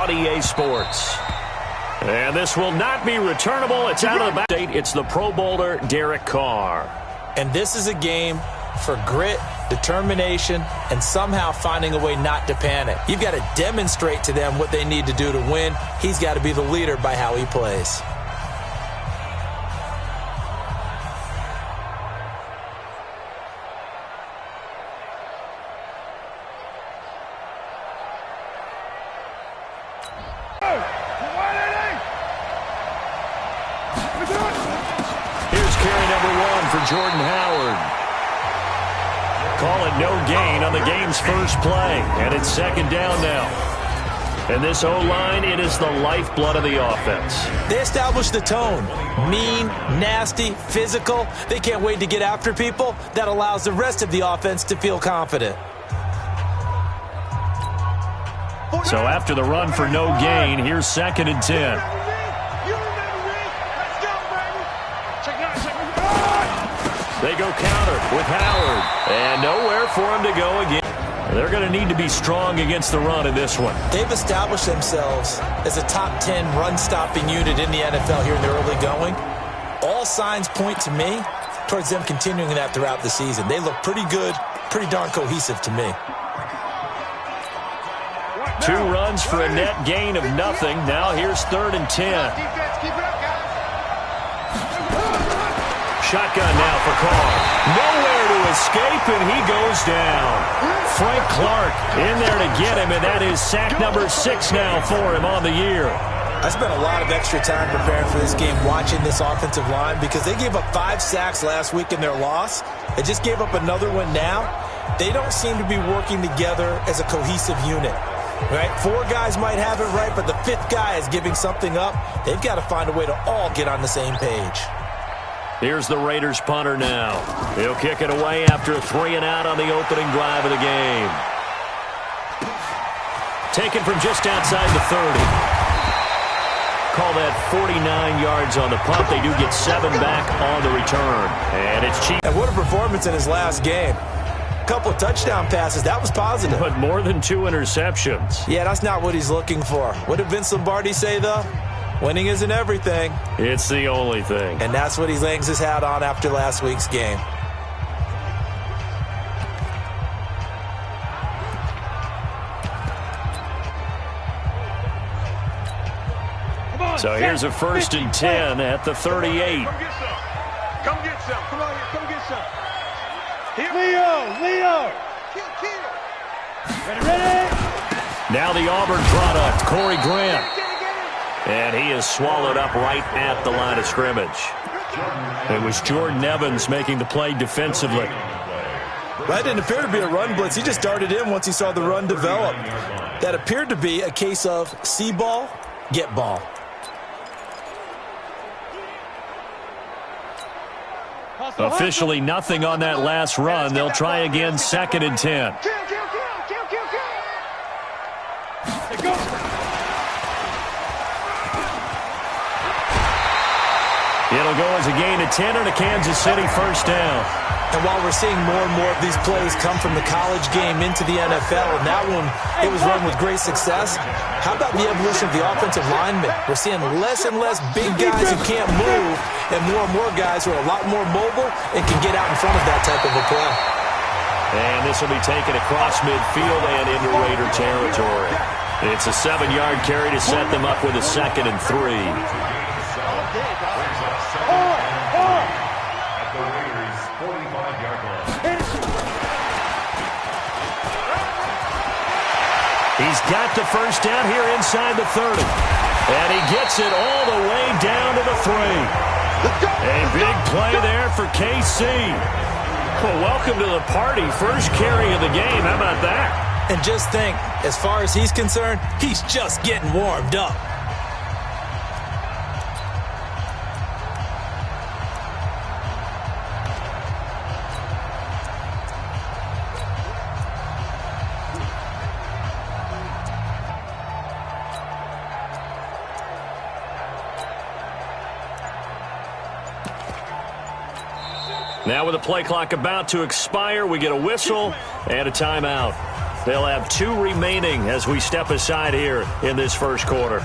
on EA Sports. And this will not be returnable. It's out of the back. It's the Pro Bowler, Derek Carr. And this is a game for grit, determination, and somehow finding a way not to panic. You've got to demonstrate to them what they need to do to win. He's got to be the leader by how he plays. Here's carry number 1 for Jordan Howard. Call it no gain on the game's first play, and it's second down now. And this O-line, it is the lifeblood of the offense. They established the tone. Mean, nasty, physical. They can't wait to get after people. That allows the rest of the offense to feel confident. So after the run for no gain, here's second and 10. They go counter with Howard, and nowhere for him to go again. They're going to need to be strong against the run in this one. They've established themselves as a top 10 run-stopping unit in the NFL here in the early going. All signs point to me towards them continuing that throughout the season. They look pretty good, pretty darn cohesive to me. 2 runs for a net gain of nothing. Now here's third and 10. Shotgun now for Carr. Nowhere to escape, and he goes down. Frank Clark in there to get him, and that is sack number 6 now for him on the year. I spent a lot of extra time preparing for this game watching this offensive line because they gave up 5 sacks last week in their loss. They just gave up another one now. They don't seem to be working together as a cohesive unit. Right? 4 guys might have it right, but the 5th guy is giving something up. They've got to find a way to all get on the same page. Here's the Raiders punter now. He'll kick it away after a 3-and-out on the opening drive of the game. Taken from just outside the 30. Call that 49 yards on the punt. They do get 7 back on the return. And it's cheap. And what a performance in his last game. A couple of touchdown passes. That was positive. But more than 2 interceptions. Yeah, that's not what he's looking for. What did Vince Lombardi say, though? Winning isn't everything. It's the only thing. And that's what he hangs his hat on after last week's game. So here's a first and 10 at the 38. Come get some. Come on here. Come get some. Here. Leo. Ready. Now the Auburn product, Corey Grant. And he is swallowed up right at the line of scrimmage. It was Jordan Evans making the play defensively. That didn't appear to be a run blitz. He just darted in once he saw the run develop. That appeared to be a case of see ball, get ball. Officially nothing on that last run. They'll try again, second and 10. It'll go as a gain of 10 and a Kansas City first down. And while we're seeing more and more of these plays come from the college game into the NFL, and that one, it was run with great success, how about the evolution of the offensive linemen? We're seeing less and less big guys who can't move, and more guys who are a lot more mobile and can get out in front of that type of a play. And this will be taken across midfield and into Raider territory. It's a 7-yard carry to set them up with a second and 3. He's got the first down here inside the 30. And he gets it all the way down to the 3. A big play there for KC. Well, welcome to the party. First carry of the game. How about that? And just think, as far as he's concerned, he's just getting warmed up. Now with the play clock about to expire, we get a whistle and a timeout. They'll have 2 remaining as we step aside here in this first quarter.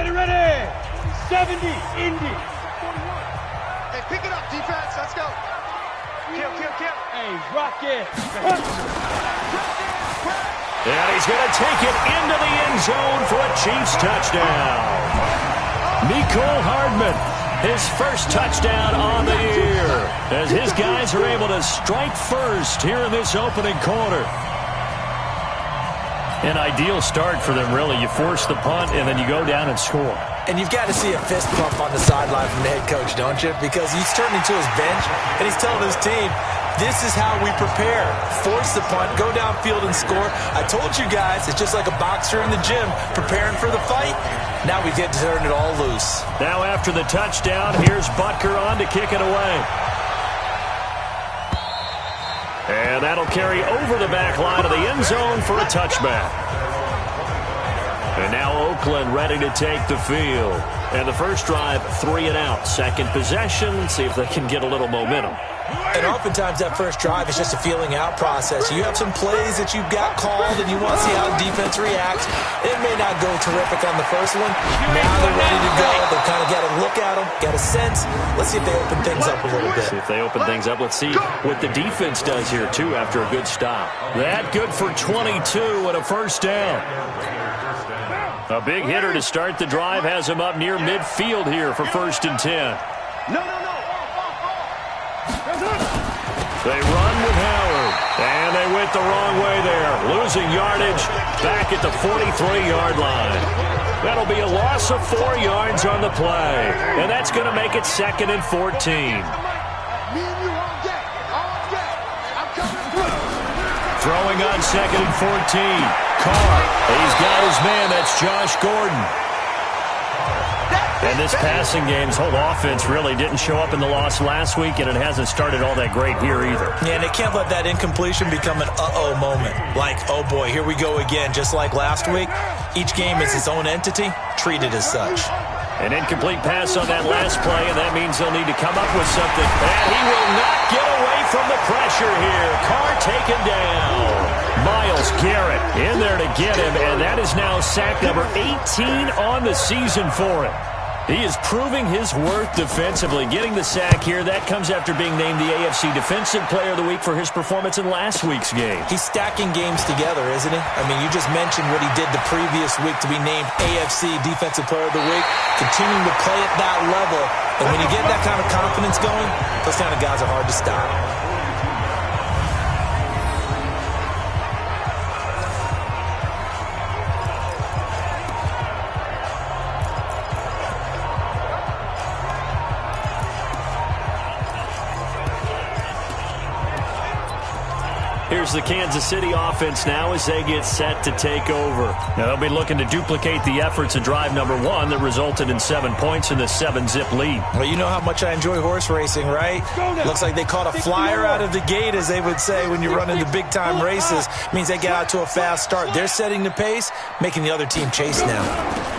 Ready. 70, Indy. Hey, pick it up, defense. Let's go. Kill. Hey, rock it. And he's going to take it into the end zone for a Chiefs touchdown. Mecole Hardman, his first touchdown on the year, as his guys are able to strike first here in this opening quarter. An ideal start for them, really. You force the punt, and then you go down and score. And you've got to see a fist pump on the sideline from the head coach, don't you? Because he's turning to his bench, and he's telling his team, this is how we prepare. Force the punt, go downfield and score. I told you guys, it's just like a boxer in the gym preparing for the fight. Now we get to turn it all loose. Now after the touchdown, here's Butker on to kick it away. And that'll carry over the back line of the end zone for a touchback. And now Oakland ready to take the field. And the first drive, 3 and out. Second possession, see if they can get a little momentum. And oftentimes that first drive is just a feeling out process. You have some plays that you've got called and you want to see how the defense reacts. It may not go terrific on the first one. Now they're ready to go. They've kind of got a look at them, got a sense. Let's see if they open things up a little bit. See if they open things up. Let's see what the defense does here, too, after a good stop. That good for 22 and a first down. A big hitter to start the drive has him up near midfield here for 1st and 10. They run with Howard, and they went the wrong way there, losing yardage back at the 43-yard line. That'll be a loss of 4 yards on the play, and that's going to make it 2nd and 14. Throwing on 2nd and 14. Carr, he's got his man, that's Josh Gordon. And this passing game's whole offense really didn't show up in the loss last week, and it hasn't started all that great here either. Yeah, and they can't let that incompletion become an uh-oh moment. Like, oh boy, here we go again, just like last week. Each game is its own entity, treated as such. An incomplete pass on that last play, and that means they'll need to come up with something. And he will not get away from the pressure here. Carr taken down. Myles Garrett in there to get him, and that is now sack number 18 on the season for him. He is proving his worth defensively. Getting the sack here, that comes after being named the AFC Defensive Player of the Week for his performance in last week's game. He's stacking games together, isn't he? I mean, you just mentioned what he did the previous week to be named AFC Defensive Player of the Week, continuing to play at that level. And when you get that kind of confidence going, those kind of guys are hard to stop. Here's the Kansas City offense now as they get set to take over. Now they'll be looking to duplicate the efforts of drive number 1 that resulted in 7 points in the 7-zip lead. Well, you know how much I enjoy horse racing, right? Looks like they caught a flyer out of the gate, as they would say when you're running the big-time races. Means they get out to a fast start. They're setting the pace, making the other team chase now.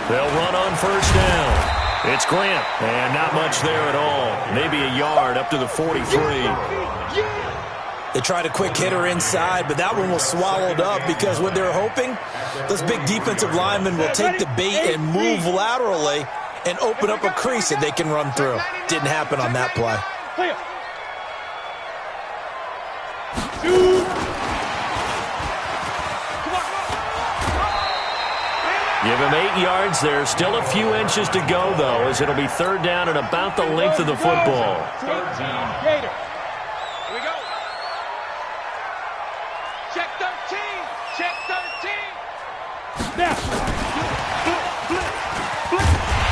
They'll run on first down. It's Grant, and not much there at all. Maybe a yard up to the 43. They tried a quick hitter inside, but that one was swallowed up because what they're hoping, those big defensive linemen will take the bait and move laterally and open up a crease that they can run through. Didn't happen on that play. Give him 8 yards there. Still a few inches to go, though, as it'll be 3rd down and about the length of the football.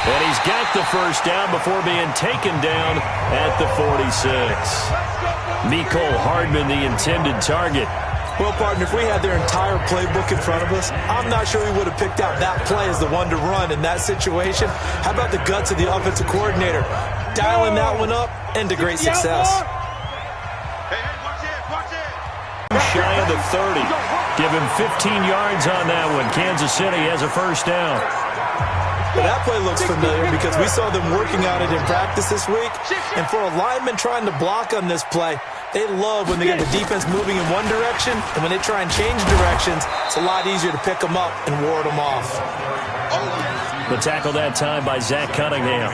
And he's got the first down before being taken down at the 46. Mecole Hardman, the intended target. Well, partner, if we had their entire playbook in front of us, I'm not sure we would have picked out that play as the one to run in that situation. How about the guts of the offensive coordinator? Dialing that one up into great success. Shy of the the 30. Give him 15 yards on that one. Kansas City has a first down. But that play looks familiar because we saw them working on it in practice this week. And for a lineman trying to block on this play, they love when they get the defense moving in one direction, and when they try and change directions, it's a lot easier to pick them up and ward them off. The tackle that time by Zach Cunningham.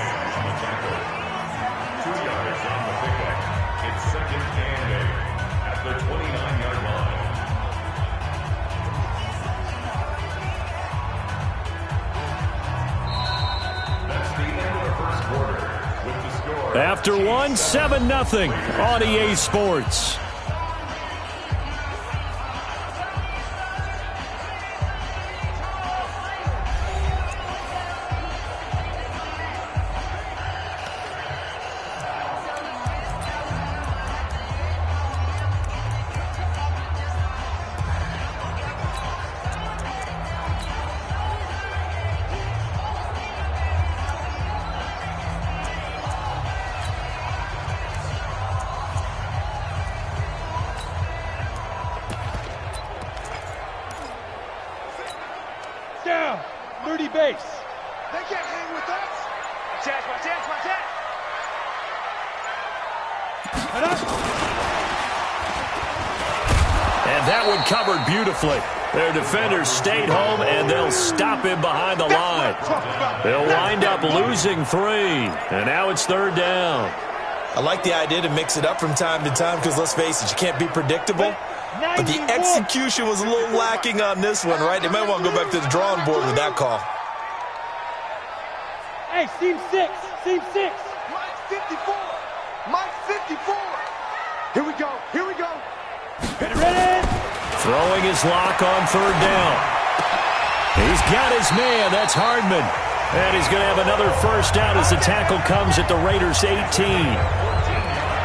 It's second and 8 at the 29-yard line. That's the end of the first quarter with the score. After one, 7-0 on EA Sports. Down. 30 base. They can't hang with us. Watch out. And that one covered beautifully. Their defenders stayed home, and they'll stop him behind the line. They'll wind up losing 3. And now it's third down. I like the idea to mix it up from time to time because, let's face it, you can't be predictable. But the execution was a little lacking on this one, right? They might want to go back to the drawing board with that call. Hey, seam 6. Mike 54. Mike 54. Here we go. Get ready. Throwing his lock on third down. He's got his man. That's Hardman. And he's going to have another first down as the tackle comes at the Raiders' 18.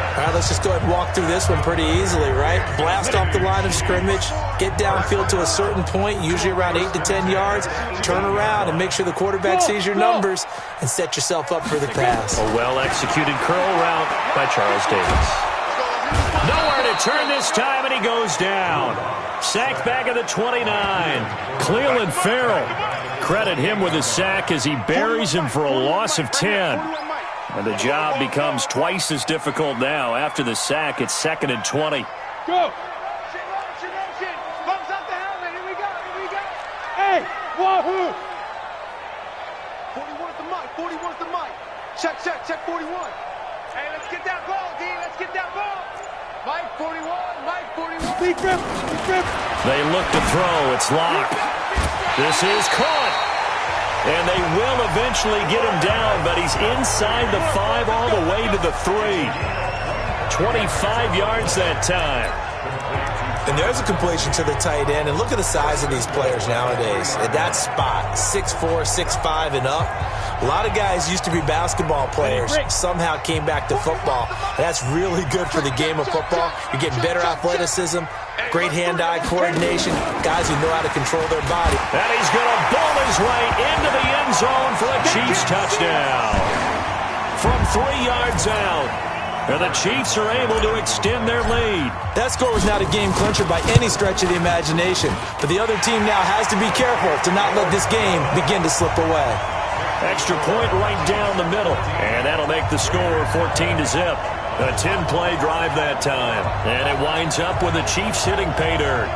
All right, let's just go ahead and walk through this one pretty easily, right? Blast off the line of scrimmage, get downfield to a certain point, usually around 8 to 10 yards, turn around and make sure the quarterback sees your numbers and set yourself up for the pass. A well-executed curl route by Charles Davis. Nowhere to turn this time, and he goes down. Sacked back at the 29. Cleveland Farrell. Credit him with a sack as he buries him for a loss of 10. And the job becomes twice as difficult now. After the sack, it's 2nd and 20. Go. Bumps up the helmet. Here we go. Hey, wahoo. 41's the mic. Check 41. Hey, let's get that ball, D. Mike 41. Big rip. They look to throw. It's locked. This is caught. And they will eventually get him down, but he's inside the 5 all the way to the 3. 25 yards that time. And there's a completion to the tight end. And look at the size of these players nowadays. At that spot, 6'4", 6'5", and up. A lot of guys used to be basketball players, somehow came back to football. And that's really good for the game of football. You're getting better athleticism, great hand-eye coordination, guys who know how to control their body. And he's going to bowl his way into the end zone for a Chiefs touchdown. From 3 yards out, and the Chiefs are able to extend their lead. That score was not a game clincher by any stretch of the imagination. But the other team now has to be careful to not let this game begin to slip away. Extra point right down the middle. And that'll make the score 14-0. A 10-play drive that time. And it winds up with the Chiefs hitting pay dirt.